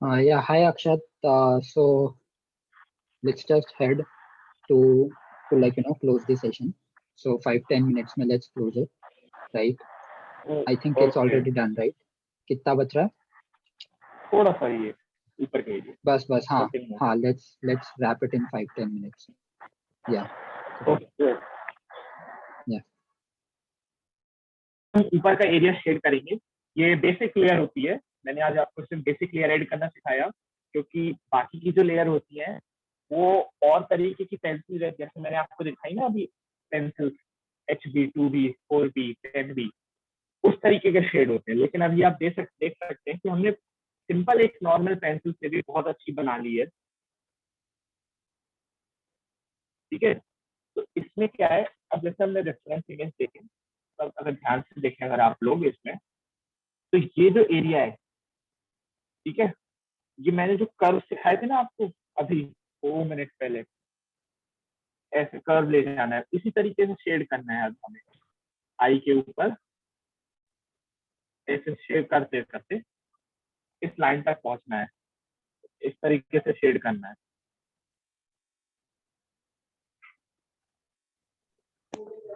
Yeah, hi Akshat. So let's just head to like close the session. So 5-10 minutes में let's close it, right? I think it's Okay. already done, right? कितना बच रहा है? थोड़ा सा ये ऊपर के एरिया, बस हाँ Nothing more. हाँ, let's wrap it in 5-10 minutes. Yeah. Okay, Yeah. हम ऊपर का एरिया शेड करेंगे, ये बेसिक लेयर होती है, मैंने आज आपको सिर्फ बेसिक लेयर ऐड करना सिखाया, क्योंकि बाकी की जो लेयर होती है वो और तरीके की पेंसिल है, जैसे मैंने आपको दिखाई ना अभी pencil HB 2B 4B 10B, उस तरीके के शेड होते हैं। लेकिन अभी आप देख सकते हैं कि हमने सिंपल एक नॉर्मल पेंसिल से भी बहुत अच्छी बना ली है। ठीक है, तो इसमें क्या है, अब जैसे हमने रेफरेंस इमेज देखें, तब अगर ध्यान से देखें अगर आप लोग इसमें, तो ये जो एरिया है, ठीक है, ये मैंने जो कर्व सिखाए थे ना आपको अभी 2 मिनट पहले, ऐसे कर्व ले जाना है, इसी तरीके से शेड करना है अब हमें आई के ऊपर, ऐसे शेड करते करते इस लाइन तक पहुंचना है, इस तरीके से शेड करना है।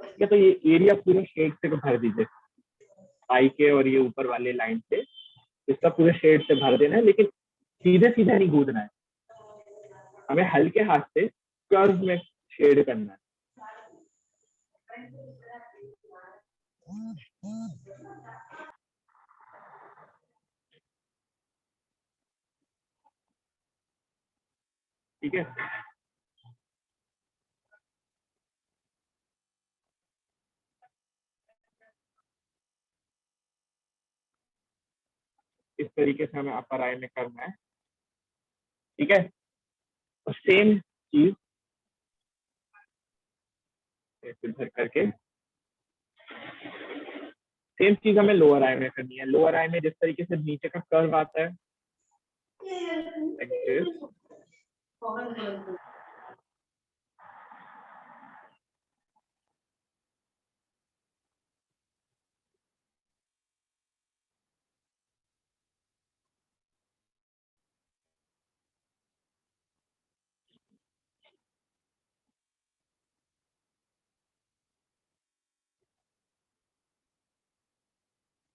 ठीक है, तो ये एरिया पूरे शेड से भर दीजिए, आई के और ये ऊपर वाले लाइन से, इसका पूरे शेड से भर देना है, लेकिन सीधे सीधे नहीं कूदना है, हमें हल्के हाथ से कर्व में शेड करना है। ठीक है। इस तरीके से हमें अपर आई में करना है, ठीक है। और सेम चीज इधर करके सेम चीज हमें लोअर आई में करनी है। लोअर आई में जिस तरीके से नीचे का कर्व आता है like this,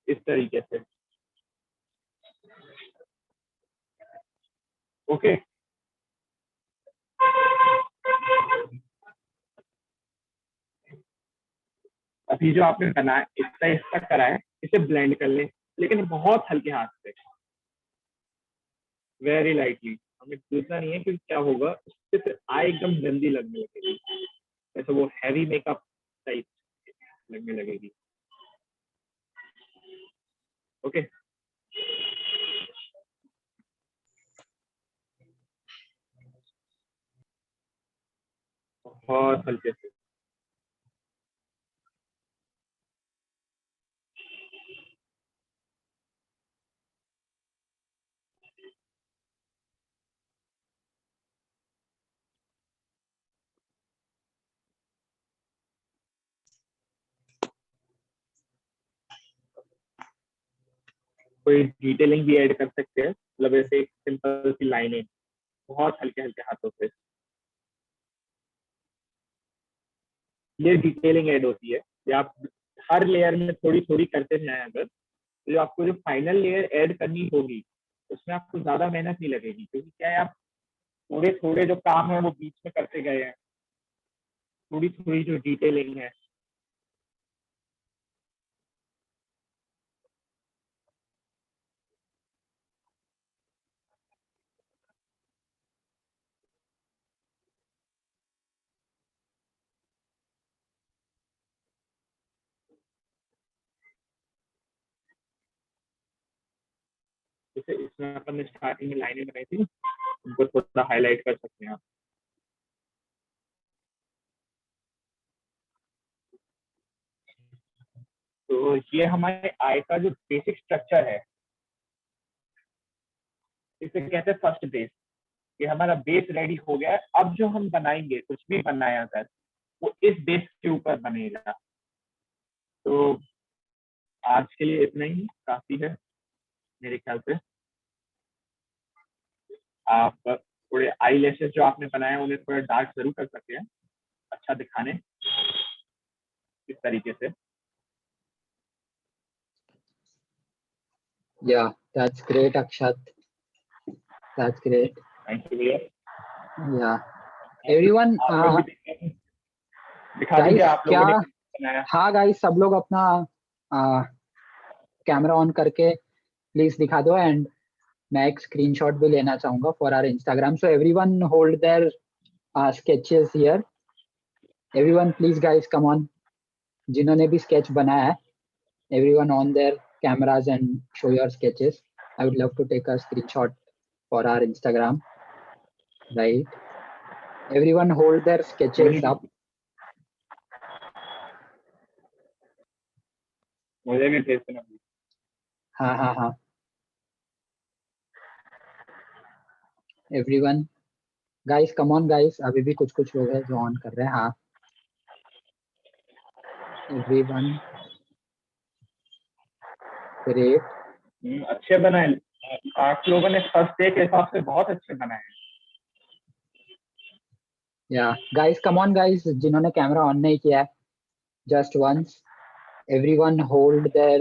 इस तरीके से, ओके। अभी जो आपने बनाया इतना इसका करा है, इसे ब्लेंड कर ले, लेकिन बहुत हल्के हाथ से, वेरी लाइटली। हमें पूछना नहीं है कि क्या होगा, उससे फिर आई एकदम गंदी लगने लगेगी, जैसे वो हैवी मेकअप टाइप लगने लगेगी, ओके। बहुत हल्के से, कोई डिटेलिंग भी ऐड कर सकते हैं, मतलब ऐसे एक सिंपल सी लाइनें बहुत हल्के हल्के हाथों से, ये डिटेलिंग ऐड होती है। या आप हर लेयर में थोड़ी थोड़ी करते जाएं अगर, तो आपको जो फाइनल लेयर ऐड करनी होगी उसमें आपको ज्यादा मेहनत नहीं लगेगी, क्योंकि क्या है, आप थोड़े थोड़े जो काम है वो बीच में करते गए हैं, थोड़ी थोड़ी जो डिटेलिंग है। जैसे इसमें अपन ने स्टार्टिंग में लाइनें बनाई थी, उनको थोड़ा हाईलाइट कर सकते हैं आप। तो ये हमारे आई का जो बेसिक स्ट्रक्चर है, इसे कहते हैं फर्स्ट बेस। ये हमारा बेस रेडी हो गया है। अब जो हम बनाएंगे, कुछ भी बनाया अगर, वो इस बेस के ऊपर बनेगा। तो आज के लिए इतना ही काफी है मेरे ख्याल से। आप थोड़े आई लैशेस जो आपने बनाए उन्हें थोड़ा डार्क जरूर कर सकते हैं, अच्छा दिखाने, इस तरीके से। Yeah, that's great, Akshat. That's great. Thank you भैया। Yeah. Everyone, आप लोग भी दिखा guys, दीजिए आप लोगों क्या, ने बनाया। हाँ गाइस, सब लोग अपना कैमरा ऑन करके प्लीज दिखा दो, एंड मैं एक स्क्रीनशॉट भी लेना चाहूंगा for our Instagram. So everyone hold their sketches here. Everyone please guys come on, जिन्होंने भी sketch बनाया है, everyone on their cameras and show your sketches. I would love to take a screenshot for our Instagram. Right, everyone hold their sketches up. मुझे भी भेज देना। हाँ हाँ हाँ, everyone guys come on guys, अभी भी कुछ कुछ लोग हैं जो ऑन कर रहे हैं। हाँ, everyone great. अच्छे बनाए आप लोगों ने, फर्स्ट डे के हिसाब से बहुत अच्छे बनाए। Yeah, guys come on guys, जिन्होंने कैमरा ऑन नहीं किया है, just once everyone hold their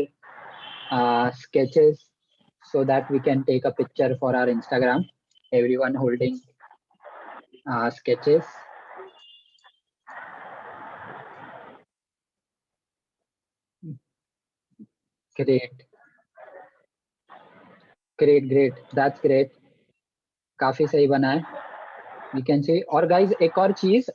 sketches so that we can take a picture for our Instagram. Everyone holding sketches. Great, great, great. That's great. काफी सही बना है। We can say. और गाइज एक और चीज,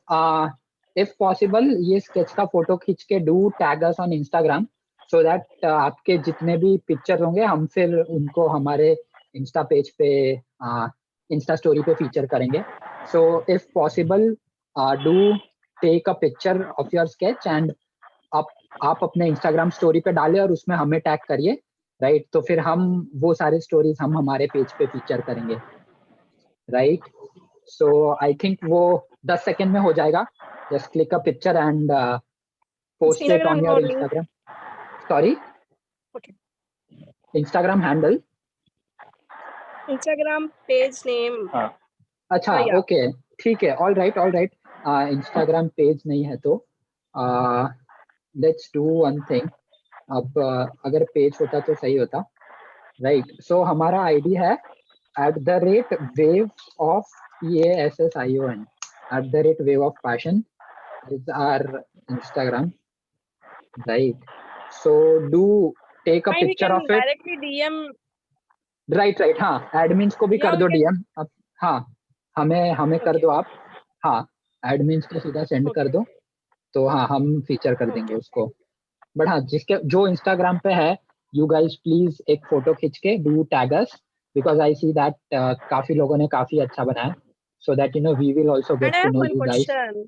इफ पॉसिबल ये स्केच का फोटो खींच के do tag us on Instagram, so that आपके जितने भी पिक्चर होंगे हम फिर उनको हमारे इंस्टा पेज पे, इंस्टा स्टोरी पे फीचर करेंगे। So if possible do take a picture of your sketch and आप अपने इंस्टाग्राम स्टोरी पे डालें और उसमें हमें टैग करिए, राइट? तो फिर हम वो सारे स्टोरीज हम हमारे पेज पे फीचर करेंगे, राइट? सो आई थिंक वो 10 सेकेंड में हो जाएगा। Just click a picture and post it Instagram on your or link. Instagram, sorry, Okay. Instagram handle. Instagram page name. हाँ अच्छा, yeah. ओके, ठीक है, all right all right. Instagram page नहीं है तो लेट्स डू वन थिंग। अब अगर पेज होता तो सही होता, राइट? सो हमारा आईडी है @wave of PASSION, @wave of passion is our Instagram, right? So do take a Why we picture can of it, directly DM. right? हाँ, एडमिन्स को भी Yeah, कर we दो can. डीएम अब। हाँ, हमें हमें कर Okay. दो आप। हाँ, एडमिन्स को सीधा सेंड कर Okay. दो, तो हाँ हम फीचर कर देंगे उसको। बट हाँ, जिसके जो इंस्टाग्राम पे है, यू गाइस प्लीज एक फोटो खींच के do tag us, because I see that काफी लोगों ने काफी अच्छा बनाया, so that we will also And get I to have no one you guys. question.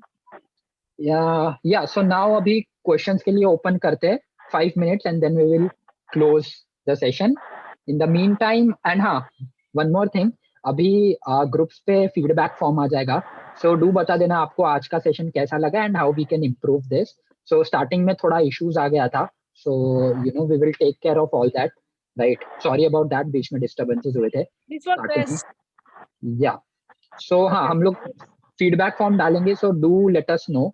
या सो नाउ अभी क्वेश्चंस के लिए ओपन करते हैं 5 minutes and then we will close the session in the meantime. And हाँ, वन मोर थिंग, अभी ग्रुप्स पे फीडबैक फॉर्म आ जाएगा, सो डू बता देना आपको आज का सेशन कैसा लगा and how we can improve this. So starting में थोड़ा इश्यूज आ गया था, so we will take care of all that, right? Sorry about that, बीच में डिस्टर्बेंसेस हुए थे This was स्टार्टिंग best. में। या सो हाँ, Okay. हम लोग फीडबैक फॉर्म डालेंगे, so do let us know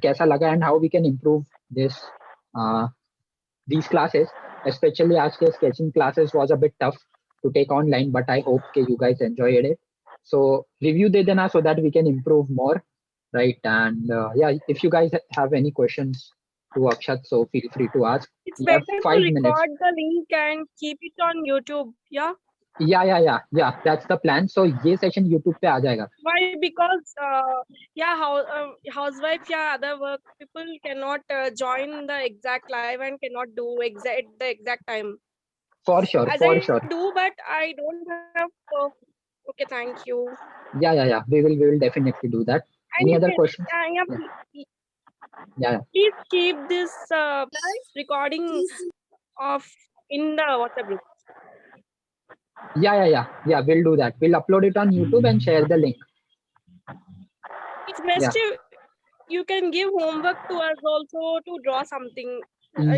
कैसा लगा and how we can improve this these classes, especially आज के sketching classes was a bit tough to take online, but I hope that you guys enjoyed it. So review दे देना so that we can improve more, right? And yeah, if you guys have any questions to Akshat, so feel free to ask. It's We have better to 5 minutes. record the link and keep it on YouTube. Yeah. Yeah, that's the plan. So ये session YouTube पे आ जाएगा। Why? Because yeah, housewife, yeah, other work people cannot join the exact live and cannot do the exact time. For sure, As for I sure. do, but I don't have. Okay, thank you. Yeah. We will definitely do that. And Any you other can, questions? Yeah. please keep this recording of in the WhatsApp group. Yeah. We'll do that. We'll upload it on YouTube and share the link. It's best Yeah. if you can give homework to us also to draw something.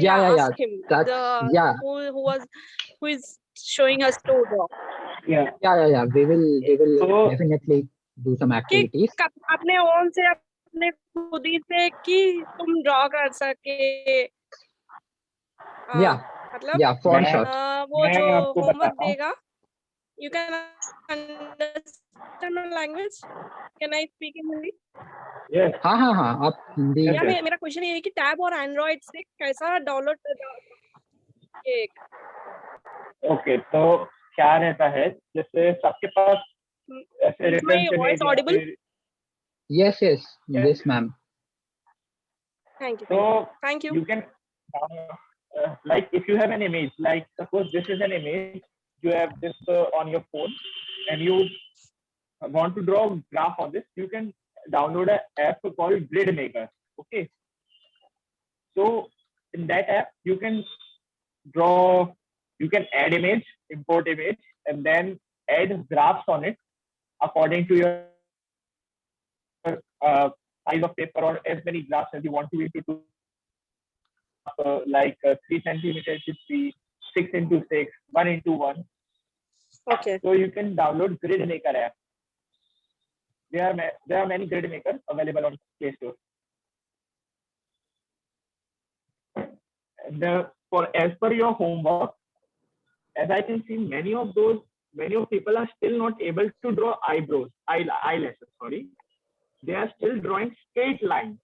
Yeah. Ask him. That's yeah. Who is showing us to draw. Yeah. We will So- definitely do some activities. अपने ओन से अपने खुद ही से कि तुम ड्रॉ कर सके। Yeah. मतलब Yeah, for मैं- sure. वो मैं जो आपको होमवर्क बताता हूँ। देगा, you can understand my language. Can I speak in Hindi? Yes. हाँ, आप हिंदी। Yes, या yes. मेरा क्वेश्चन ये है कि टैब और एंड्रॉइड से कैसा डाउनलोड ये ओके, तो क्या रहता है, जैसे सबके पास ऐसे Is my reference voice image या audible? फिर- Yes. Yes. Yes, ma'am. Thank you. So Thank you. you can like if you have an image, like suppose this is an image, you have this on your phone and you want to draw a graph on this, you can download an app called Gridmaker. Okay, so in that app you can add image, import image, and then add graphs on it according to your size of paper or as many graphs as you want to into two. Like 3 centimeters to 3, 6 into 6, 1 into 1. Okay. So you can download Gridmaker app. There are many Gridmakers available on Play Store. And as per your homework, as I can see, many of people are still not able to draw eyelashes. Sorry, they are still drawing straight lines.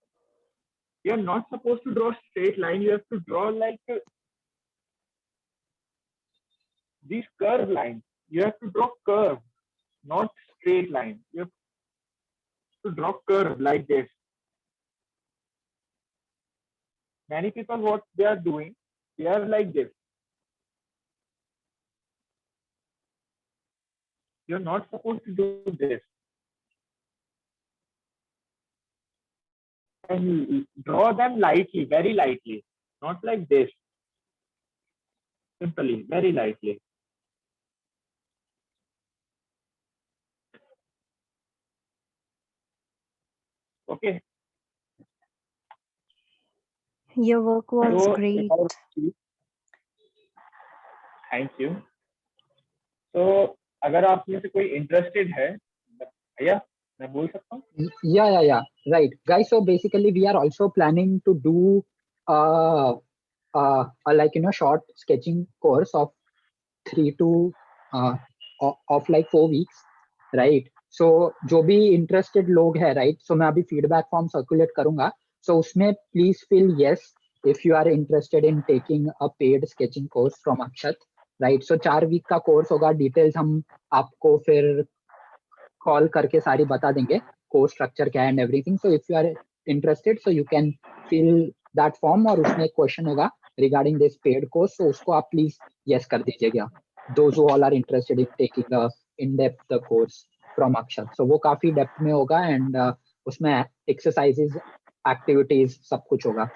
You are not supposed to draw straight line. You have to draw like these curved lines. You have to draw curves, not straight lines. to draw curve like this. Many people, what they are doing, they are like this. You're not supposed to do this. And draw them lightly, very lightly, not like this. Simply, very lightly. Okay. Your work was So, great. Thank you. तो अगर आप में से कोई इंटरेस्टेड है भैया, मैं बोल सकता हूँ. Yeah. Right, guys. So basically, we are also planning to do like short sketching course of 3 to of like 4 weeks, right? So जो भी interested लोग है, right? So मैं अभी feedback form circulate करूँगा. So उसमें please fill yes if you are interested in taking a paid sketching course from Akshat, right? So 4 week का course होगा. Details हम आपको फिर call करके सारी बता देंगे. Course structure क्या है and everything. So if you are interested, so you can fill that form और उसमें एक question होगा regarding this paid course. So उसको आप please yes कर दीजिएगा. Those who all are interested in taking the in-depth course from Akshat. So वो काफी depth में होगा and उसमें exercises, activities सब कुछ होगा,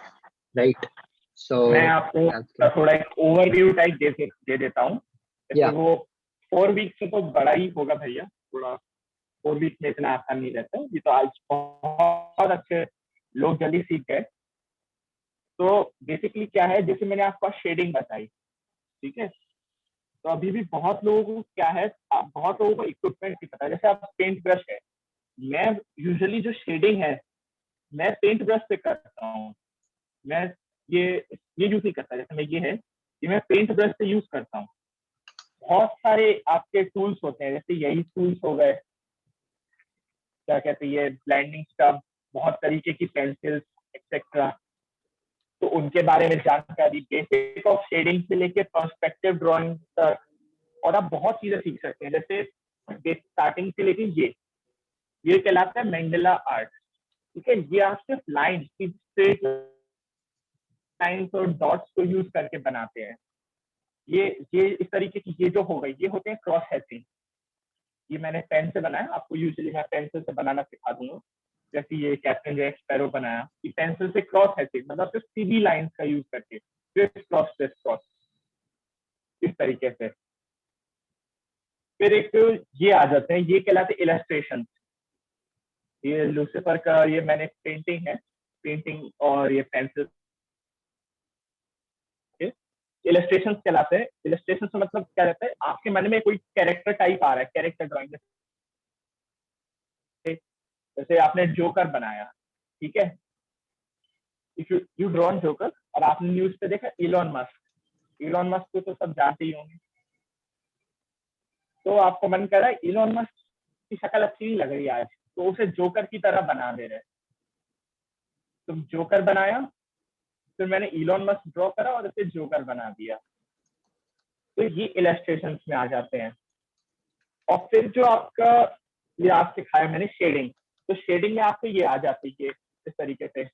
right? So मैं आपको थोड़ा एक ओवरव्यू टाइप दे देता हूँ. Yeah. वो 4 वीक से तो बड़ा ही होगा भैया. थोड़ा 4 वीक में इतना आसान नहीं रहता. ये तो आज बहुत अच्छे लोग जल्दी सीख गए. तो बेसिकली क्या है, जैसे मैंने आपको शेडिंग बताई, ठीक है. तो अभी भी बहुत लोगों को क्या है, बहुत लोगों को इक्विपमेंट नहीं पता. जैसे आप पेंट ब्रश है, मैं यूजुअली जो शेडिंग है मैं पेंट ब्रश से करता हूँ. मैं ये यूज नहीं करता. जैसे मैं ये है कि मैं पेंट ब्रश से यूज करता हूँ. बहुत सारे आपके टूल्स होते हैं, जैसे यही टूल्स हो गए, क्या कहते हैं, ये ब्लेंडिंग स्टफ, बहुत तरीके की पेंसिल्स एक्सेट्रा. तो उनके बारे में जानकारी, बेसिक ऑफ शेडिंग से लेके पर्सपेक्टिव ड्राइंग तक, और आप बहुत चीजें सीख सकते हैं. जैसे स्टार्टिंग से लेके ये कहलाता है मंडला आर्ट, ठीक है. ये आप सिर्फ लाइन, स्ट्रेट लाइंस और डॉट्स को यूज करके बनाते हैं. ये इस तरीके की ये जो हो गई, ये होते हैं क्रॉस हैचिंग. ये मैंने पेन से बनाया. आपको यूजुअली मैं पेंसिल से बनाना सिखा दूंगा. जैसे ये कैप्टन जैक स्पैरो बनाया, कि पेंसिल से क्रॉस हैचिंग मतलब सिर्फ सीधी लाइंस का यूज करके स्ट्रेट क्रॉस इस तरीके से. फिर एक ये आ जाते हैं, ये कहलाते हैं इलस्ट्रेशन. ये लूसीफर का ये मैंने पेंटिंग और ये पेंसिल इलस्ट्रेशन कहलाते हैं. इलस्ट्रेशन से मतलब क्या रहता है, आपके मन में कोई कैरेक्टर टाइप आ रहा है, कैरेक्टर ड्राइंग. जैसे आपने जोकर बनाया, ठीक है. इफ यू ड्रॉन जोकर, और आपने न्यूज पे देखा इलॉन मस्क को तो सब जानते ही होंगे. तो आपको मन कर रहा है इलॉन मस्क की शक्ल अच्छी नहीं लग रही आज, तो उसे जोकर की तरह बना दे रहे. तो जोकर बनाया, फिर मैंने इलॉन मस्क ड्रॉ करा और इसे जोकर बना दिया. तो ये इलस्ट्रेशंस में आ जाते हैं. और फिर जो आपका ये आप सिखाया मैंने शेडिंग, तो शेडिंग में आपको ये आ जाती है इस तरीके से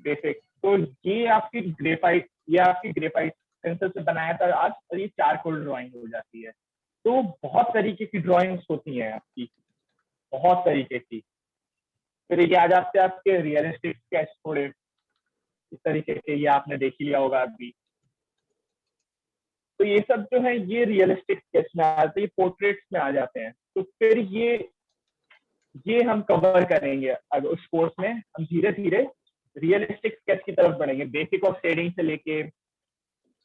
बेसिक. तो ये आपकी ग्रेफाइट पेंसिल से बनाया था आज, और ये चारकोल ड्राइंग हो जाती है. तो बहुत तरीके की ड्राइंग्स होती हैं आपकी, बहुत तरीके की. फिर ये आ जाते हैं आपके रियलिस्टिक स्केच, थोड़े इस तरीके के, ये आपने देख ही लिया होगा अभी. तो ये सब जो है ये रियलिस्टिक स्केच में आ जाते हैं, ये पोर्ट्रेट्स में आ जाते हैं. तो फिर ये हम कवर करेंगे. अगर उस कोर्स में हम धीरे धीरे रियलिस्टिक स्केच की तरफ बढ़ेंगे. बेसिक ऑफ शेडिंग से लेके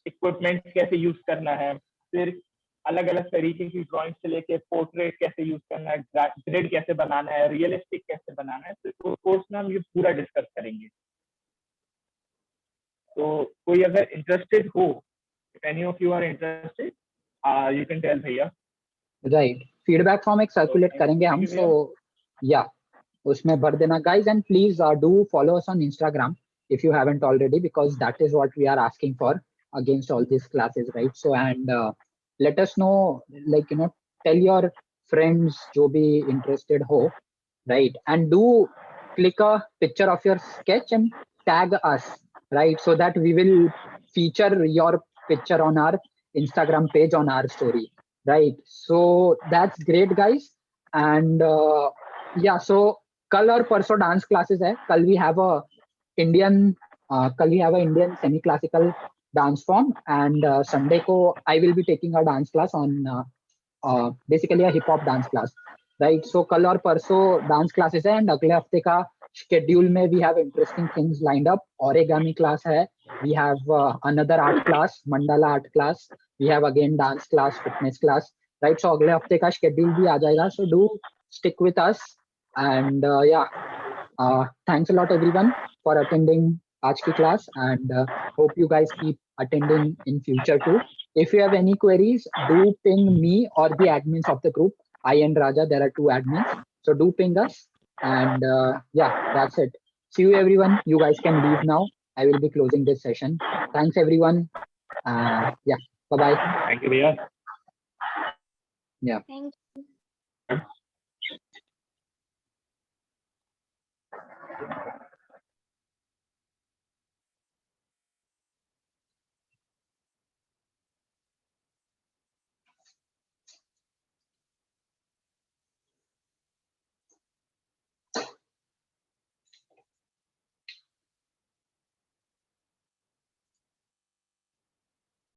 इक्विपमेंट कैसे यूज करना है, फिर अलग अलग तरीके की ड्राइंग से लेके पोर्ट्रेट कैसे यूज करना है, ग्रिड कैसे बनाना है, रियलिस्टिक कैसे बनाना है. तो कोर्स में हम ये पूरा डिस्कस करेंगे. तो कोई अगर इंटरेस्टेड हो, if any of you are interested, you can tell भैया. Right. Feedback form एक circulate करेंगे हम. So yeah, उसमें भर देना guys, and please do follow us on Instagram if you haven't already, because that is what we are asking for against all these classes, right? So and let us know, like tell your friends जो भी interested हो, right? And do click a picture of your sketch and tag us, right? So that we will feature your picture on our Instagram page on our story, right? So that's great, guys. And yeah, so कल और परसों डांस क्लासेस है. कल we have a Indian semi classical dance form, and Sunday को I will be taking a dance class on basically a hip hop dance class, right? So कल और परसों डांस क्लासेस है, and अगले हफ्ते का schedule में we have interesting things lined up. Origami class है, we have another art class, mandala art class, we have again dance class, fitness class, right? So अगले हफ्ते का schedule भी आ जाएगा, so do stick with us. And thanks a lot everyone for attending आज की class, and hope you guys keep attending in future too. If you have any queries, do ping me or the admins of the group. I and Raja, there are 2 admins, so do ping us. And yeah, that's it. See you everyone. You guys can leave now. I will be closing this session. Thanks everyone. Yeah, bye bye. Thank you, भैया. Yeah. Thank you.